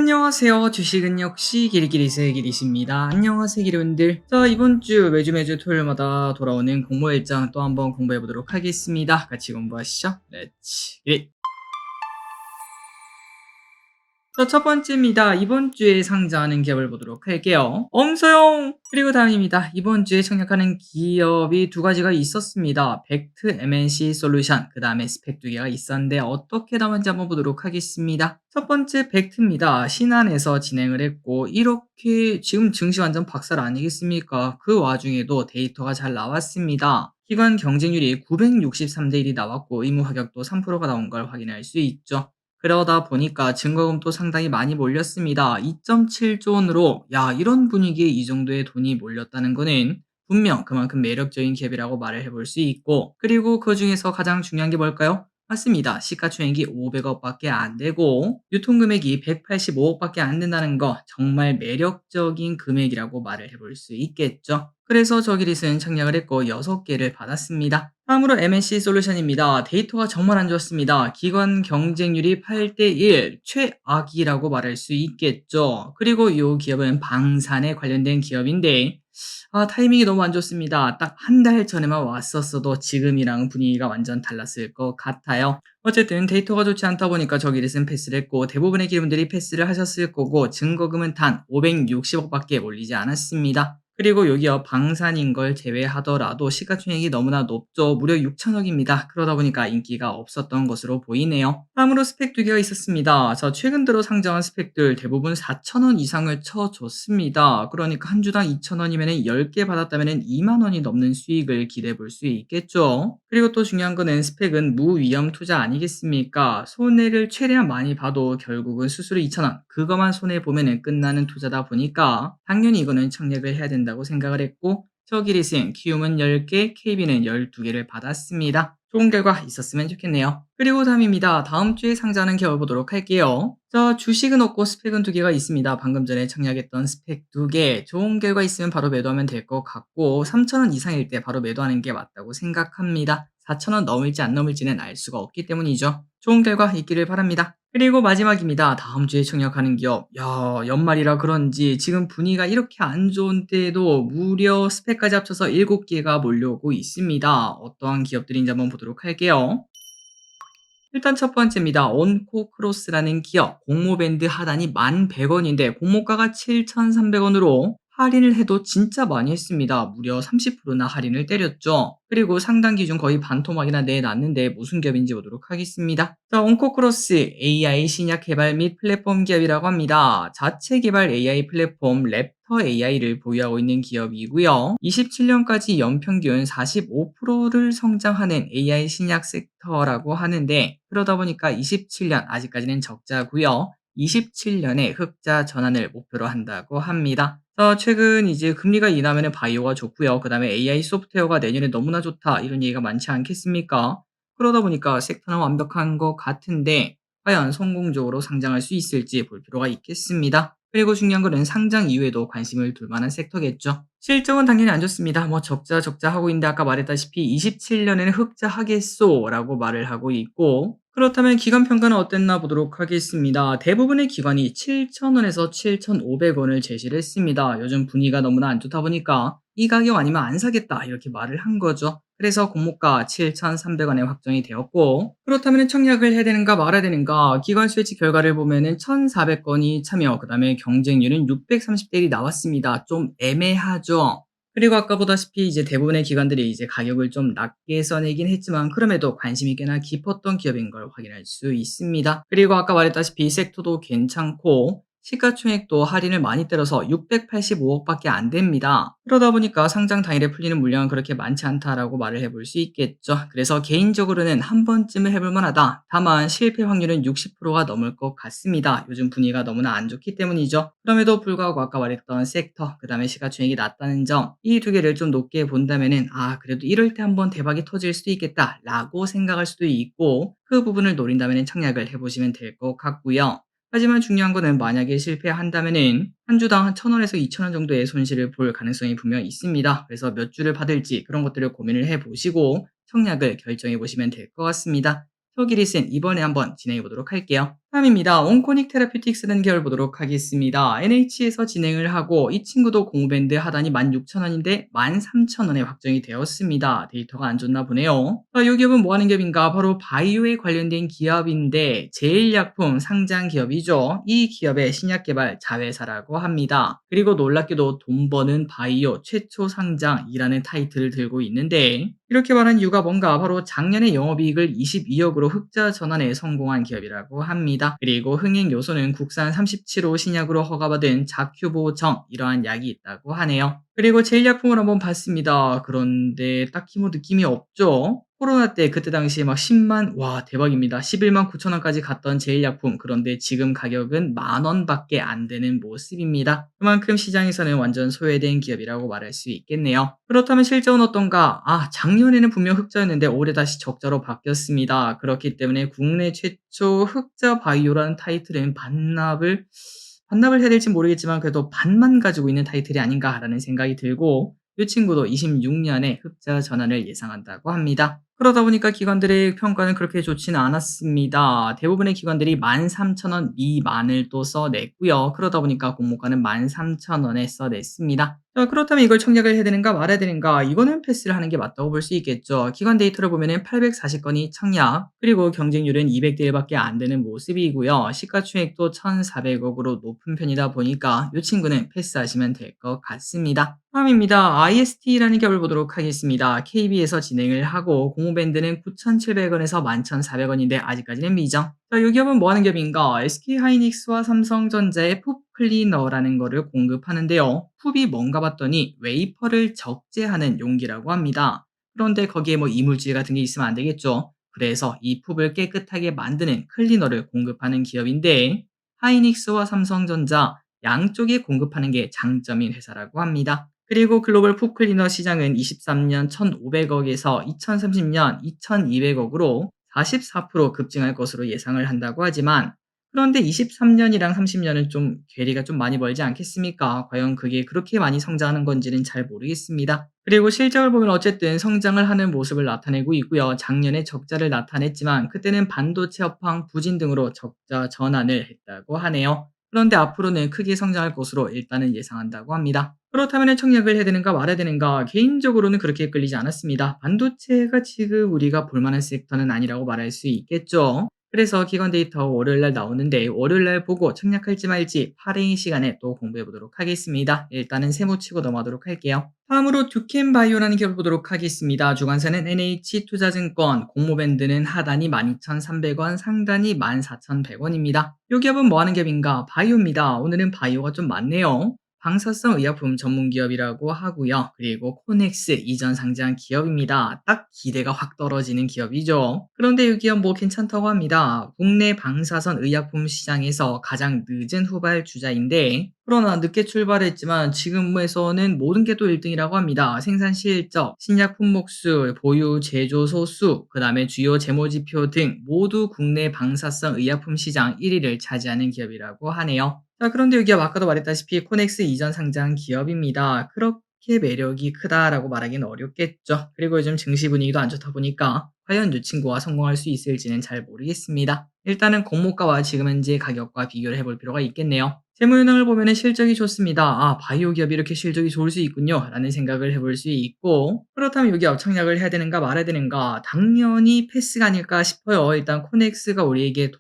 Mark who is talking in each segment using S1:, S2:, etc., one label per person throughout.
S1: 안녕하세요. 주식은 역시 길이길이세 길이십니다. 안녕하세요, 기리분들. 자, 이번 주 매주 토요일마다 돌아오는 공모 일정 또 한번 공부해 보도록 하겠습니다. 같이 공부하시죠. 렛츠 기! 자, 첫 번째입니다. 이번 주에 상장하는 기업을 보도록 할게요. 엄소영! 그리고 다음입니다. 이번 주에 청약하는 기업이 두 가지가 있었습니다. 벡트 MNC 솔루션, 그 다음에 스펙 두 개가 있었는데 어떻게 나왔는지 한번 보도록 하겠습니다. 첫 번째 벡트입니다. 신한에서 진행을 했고 이렇게 지금 증시 완전 박살 아니겠습니까? 그 와중에도 데이터가 잘 나왔습니다. 기관 경쟁률이 963대 1이 나왔고 의무 합격도 3%가 나온 걸 확인할 수 있죠. 그러다 보니까 증거금도 상당히 많이 몰렸습니다. 2.7조 원으로 이런 분위기에 이 정도의 돈이 몰렸다는 거는 분명 그만큼 매력적인 기업이라고 말을 해볼 수 있고, 그리고 그중에서 가장 중요한 게 뭘까요? 맞습니다. 시가총액이 500억 밖에 안 되고 유통금액이 185억 밖에 안 된다는 거, 정말 매력적인 금액이라고 말을 해볼 수 있겠죠. 그래서 저기릿은 청약을 했고 6개를 받았습니다. 다음으로 MNC 솔루션입니다. 데이터가 정말 안 좋았습니다. 기관 경쟁률이 8대1, 최악이라고 말할 수 있겠죠. 그리고 이 기업은 방산에 관련된 기업인데 타이밍이 너무 안 좋습니다. 딱 한 달 전에만 왔었어도 지금이랑 분위기가 완전 달랐을 것 같아요. 어쨌든 데이터가 좋지 않다 보니까 저기릿은 패스를 했고 대부분의 기업들이 패스를 하셨을 거고 증거금은 단 560억밖에 몰리지 않았습니다. 그리고 여기요, 방산인 걸 제외하더라도 시가총액이 너무나 높죠. 무려 6천억입니다. 그러다 보니까 인기가 없었던 것으로 보이네요. 다음으로 스펙 두 개가 있었습니다. 자, 최근 들어 상장한 스펙들 대부분 4천원 이상을 쳐줬습니다. 그러니까 한 주당 2천원이면 10개 받았다면 2만 원이 넘는 수익을 기대해 볼 수 있겠죠. 그리고 또 중요한 거는 스펙은 무위험 투자 아니겠습니까? 손해를 최대한 많이 봐도 결국은 수수료 2천원, 그거만 손해보면 끝나는 투자다 보니까 당연히 이거는 청약을 해야 된다고 생각을 했고, 저기릿은 키움은 10개, KB는 12개를 받았습니다. 좋은 결과 있었으면 좋겠네요. 그리고 다음입니다. 다음 주에 상장하는 기업을 보도록 할게요. 자, 주식은 없고 스펙은 두 개가 있습니다. 방금 전에 청약했던 스펙 두 개. 좋은 결과 있으면 바로 매도하면 될 것 같고 3천원 이상일 때 바로 매도하는 게 맞다고 생각합니다. 4천원 넘을지 안 넘을지는 알 수가 없기 때문이죠. 좋은 결과 있기를 바랍니다. 그리고 마지막입니다. 다음 주에 청약하는 기업. 연말이라 그런지 지금 분위기가 이렇게 안 좋은데도 무려 스펙까지 합쳐서 7개가 몰려오고 있습니다. 어떠한 기업들인지 한번 보도록 할게요. 일단 첫 번째입니다. 온코크로스라는 기업. 공모밴드 하단이 1,100원인데 공모가가 7,300원으로 할인을 해도 진짜 많이 했습니다. 무려 30%나 할인을 때렸죠. 그리고 상단 기준 거의 반토막이나 내놨는데 무슨 기업인지 보도록 하겠습니다. 자, 온코크로스 AI 신약 개발 및 플랫폼 기업이라고 합니다. 자체 개발 AI 플랫폼 랩터 AI를 보유하고 있는 기업이고요. 27년까지 연평균 45%를 성장하는 AI 신약 섹터라고 하는데, 그러다 보니까 27년 아직까지는 적자고요. 27년에 흑자 전환을 목표로 한다고 합니다. 최근 이제 금리가 인하면 바이오가 좋고요. 그 다음에 AI 소프트웨어가 내년에 너무나 좋다, 이런 얘기가 많지 않겠습니까? 그러다 보니까 섹터는 완벽한 것 같은데 과연 성공적으로 상장할 수 있을지 볼 필요가 있겠습니다. 그리고 중요한 거는 상장 이후에도 관심을 둘 만한 섹터겠죠. 실적은 당연히 안 좋습니다. 적자 하고 있는데 아까 말했다시피 27년에는 흑자 하겠소 라고 말을 하고 있고, 그렇다면 기관 평가는 어땠나 보도록 하겠습니다. 대부분의 기관이 7,000원에서 7,500원을 제시를 했습니다. 요즘 분위기가 너무나 안 좋다 보니까 이 가격 아니면 안 사겠다, 이렇게 말을 한 거죠. 그래서 공모가 7,300원에 확정이 되었고, 그렇다면 청약을 해야 되는가 말아야 되는가, 기관 스위치 결과를 보면은 1,400건이 참여, 그 다음에 경쟁률은 630대 1이 나왔습니다. 좀 애매하죠. 그리고 아까 보다시피 이제 대부분의 기관들이 이제 가격을 좀 낮게 써내긴 했지만 그럼에도 관심이 꽤나 깊었던 기업인 걸 확인할 수 있습니다. 그리고 아까 말했다시피 섹터도 괜찮고 시가총액도 할인을 많이 때려서 685억밖에 안 됩니다. 그러다 보니까 상장 당일에 풀리는 물량은 그렇게 많지 않다라고 말을 해볼 수 있겠죠. 그래서 개인적으로는 한 번쯤은 해볼 만하다. 다만 실패 확률은 60%가 넘을 것 같습니다. 요즘 분위기가 너무나 안 좋기 때문이죠. 그럼에도 불구하고 아까 말했던 섹터, 그 다음에 시가총액이 낮다는 점, 이 두 개를 좀 높게 본다면은 그래도 이럴 때 한번 대박이 터질 수도 있겠다라고 생각할 수도 있고, 그 부분을 노린다면 청약을 해보시면 될 것 같고요. 하지만 중요한 거는 만약에 실패한다면은 한 주당 한 1,000원에서 2,000원 정도의 손실을 볼 가능성이 분명히 있습니다. 그래서 몇 주를 받을지 그런 것들을 고민을 해보시고 청약을 결정해 보시면 될 것 같습니다. 저기리슨 이번에 한번 진행해 보도록 할게요. 다음입니다. 온코닉 테라퓨틱스라는 계열 보도록 하겠습니다. NH에서 진행을 하고 이 친구도 공밴드 하단이 16,000원인데 13,000원에 확정이 되었습니다. 데이터가 안 좋나 보네요. 이 기업은 뭐 하는 기업인가? 바로 바이오에 관련된 기업인데 제일약품 상장 기업이죠. 이 기업의 신약 개발 자회사라고 합니다. 그리고 놀랍게도 돈 버는 바이오 최초 상장이라는 타이틀을 들고 있는데 이렇게 말한 이유가 뭔가? 바로 작년에 영업이익을 22억으로 흑자 전환에 성공한 기업이라고 합니다. 그리고 흥행 요소는 국산 37호 신약으로 허가받은 자큐보정 이러한 약이 있다고 하네요. 그리고 제일약품을 한번 봤습니다. 그런데 딱히 뭐 느낌이 없죠? 코로나 때 그때 당시에 막 10만 와 대박입니다. 11만 9천 원까지 갔던 제일약품 그런데 지금 가격은 10,000원밖에 안 되는 모습입니다. 그만큼 시장에서는 완전 소외된 기업이라고 말할 수 있겠네요. 그렇다면 실적은 어떤가? 작년에는 분명 흑자였는데 올해 다시 적자로 바뀌었습니다. 그렇기 때문에 국내 최초 흑자 바이오라는 타이틀은 반납을 해야 될지 모르겠지만 그래도 반만 가지고 있는 타이틀이 아닌가라는 생각이 들고 이 친구도 26년에 흑자 전환을 예상한다고 합니다. 그러다 보니까 기관들의 평가는 그렇게 좋지는 않았습니다. 대부분의 기관들이 13,000원 미만을 또 써냈고요. 그러다 보니까 공모가는 13,000원에 써냈습니다. 자, 그렇다면 이걸 청약을 해야 되는가 말아야 되는가? 이거는 패스를 하는 게 맞다고 볼 수 있겠죠. 기관 데이터를 보면은 840건이 청약, 그리고 경쟁률은 200대 1밖에 안 되는 모습이고요. 시가총액도 1,400억으로 높은 편이다 보니까 이 친구는 패스하시면 될 것 같습니다. 다음입니다. IST라는 기업을 보도록 하겠습니다. KB에서 진행을 하고 공모밴드는 9,700원에서 11,400원인데 아직까지는 미정. 자, 이 기업은 뭐 하는 기업인가? SK하이닉스와 삼성전자의 풋 클리너라는 거를 공급하는데요. 풋이 뭔가 봤더니 웨이퍼를 적재하는 용기라고 합니다. 그런데 거기에 뭐 이물질 같은 게 있으면 안 되겠죠. 그래서 이 풋을 깨끗하게 만드는 클리너를 공급하는 기업인데 하이닉스와 삼성전자 양쪽에 공급하는 게 장점인 회사라고 합니다. 그리고 글로벌 풋 클리너 시장은 23년 1,500억에서 2030년 2,200억으로 44% 급증할 것으로 예상을 한다고 하지만 그런데 23년이랑 30년은 좀 괴리가 좀 많이 멀지 않겠습니까? 과연 그게 그렇게 많이 성장하는 건지는 잘 모르겠습니다. 그리고 실적을 보면 어쨌든 성장을 하는 모습을 나타내고 있고요. 작년에 적자를 나타냈지만 그때는 반도체 업황 부진 등으로 적자 전환을 했다고 하네요. 그런데 앞으로는 크게 성장할 것으로 일단은 예상한다고 합니다. 그렇다면 청약을 해야 되는가 말아야 되는가? 개인적으로는 그렇게 끌리지 않았습니다. 반도체가 지금 우리가 볼만한 섹터는 아니라고 말할 수 있겠죠. 그래서 기관 데이터 월요일날 나오는데 월요일날 보고 청약할지 말지 할인 시간에 또 공부해 보도록 하겠습니다. 일단은 세모 치고 넘어가도록 할게요. 다음으로 듀켄바이오라는 기업을 보도록 하겠습니다. 주관사는 NH투자증권, 공모밴드는 하단이 12,300원, 상단이 14,100원입니다. 이 기업은 뭐 하는 기업인가? 바이오입니다. 오늘은 바이오가 좀 많네요. 방사성 의약품 전문 기업이라고 하고요. 그리고 코넥스 이전 상장 기업입니다. 딱 기대가 확 떨어지는 기업이죠. 그런데 이 기업 뭐 괜찮다고 합니다. 국내 방사선 의약품 시장에서 가장 늦은 후발주자인데 그러나 늦게 출발했지만 지금에서는 모든 게 또 1등이라고 합니다. 생산 실적, 신약 품목수, 보유 제조소 수, 그 다음에 주요 재무지표 등 모두 국내 방사성 의약품 시장 1위를 차지하는 기업이라고 하네요. 자, 그런데 이 기업 아까도 말했다시피 코넥스 이전 상장 기업입니다. 그렇게 매력이 크다라고 말하기는 어렵겠죠. 그리고 요즘 증시 분위기도 안 좋다 보니까 과연 이 친구와 성공할 수 있을지는 잘 모르겠습니다. 일단은 공모가와 지금 현재 가격과 비교를 해볼 필요가 있겠네요. 재무현황을 보면 실적이 좋습니다. 바이오 기업이 이렇게 실적이 좋을 수 있군요. 라는 생각을 해볼 수 있고 그렇다면 이 기업 청약을 해야 되는가 말아야 되는가 당연히 패스가 아닐까 싶어요. 일단 코넥스가 우리에게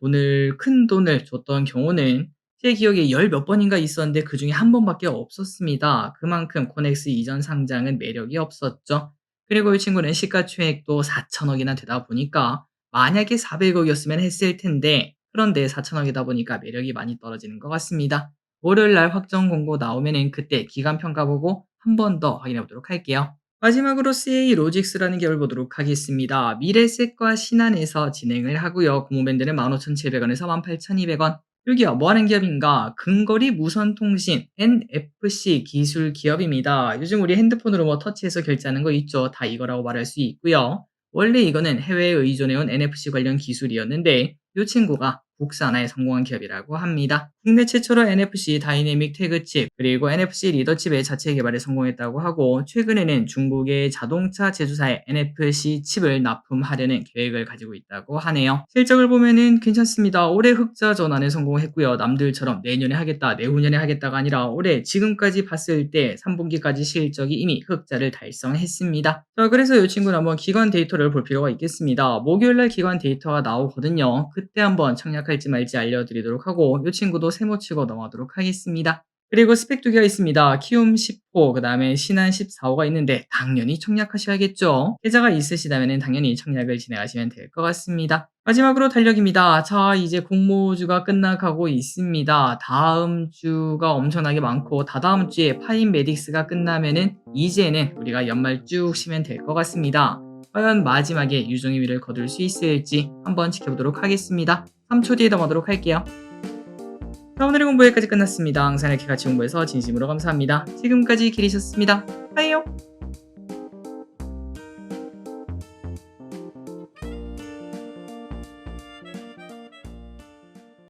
S1: 큰 돈을 줬던 경우는 제 기억에 열 몇 번인가 있었는데 그중에 한 번밖에 없었습니다. 그만큼 코넥스 이전 상장은 매력이 없었죠. 그리고 이 친구는 시가총액도 4천억이나 되다 보니까 만약에 400억이었으면 했을 텐데 그런데 4천억이다 보니까 매력이 많이 떨어지는 것 같습니다. 월요일 날 확정 공고 나오면은 그때 기간 평가 보고 한 번 더 확인해 보도록 할게요. 마지막으로 CA 로직스라는 기업을 보도록 하겠습니다. 미래셋과 신한에서 진행을 하고요. 공모밴드는 15,700원에서 18,200원. 여기요, 뭐 하는 기업인가? 근거리 무선통신 NFC 기술 기업입니다. 요즘 우리 핸드폰으로 뭐 터치해서 결제하는 거 있죠? 다 이거라고 말할 수 있고요. 원래 이거는 해외에 의존해온 NFC 관련 기술이었는데 이 친구가 국산화에 성공한 기업이라고 합니다. 국내 최초로 NFC 다이내믹 태그 칩 그리고 NFC 리더 칩의 자체 개발에 성공했다고 하고 최근에는 중국의 자동차 제조사에 NFC 칩을 납품하려는 계획을 가지고 있다고 하네요. 실적을 보면은 괜찮습니다. 올해 흑자 전환에 성공했고요. 남들처럼 내년에 하겠다, 내후년에 하겠다가 아니라 올해 지금까지 봤을 때 3분기까지 실적이 이미 흑자를 달성했습니다. 자, 그래서 이 친구는 한번 기관 데이터를 볼 필요가 있겠습니다. 목요일날 기관 데이터가 나오거든요. 그때 한번 청약할지 말지 알려드리도록 하고 이 친구도 세모 치고 넘어가도록 하겠습니다. 그리고 스펙 두 개가 있습니다. 키움 10호, 그 다음에 신한 14호가 있는데 당연히 청약하셔야겠죠. 계좌가 있으시다면 당연히 청약을 진행하시면 될 것 같습니다. 마지막으로 달력입니다. 자, 이제 공모주가 끝나가고 있습니다. 다음 주가 엄청나게 많고 다다음 주에 파인메딕스가 끝나면은 이제는 우리가 연말 쭉 쉬면 될 것 같습니다. 과연 마지막에 유종의 미를 거둘 수 있을지 한번 지켜보도록 하겠습니다. 3초 뒤에 넘어가도록 할게요. 자, 오늘의 공부 여기까지 끝났습니다. 항상 이렇게 같이 공부해서 진심으로 감사합니다. 지금까지 길이셨습니다. 빠이요.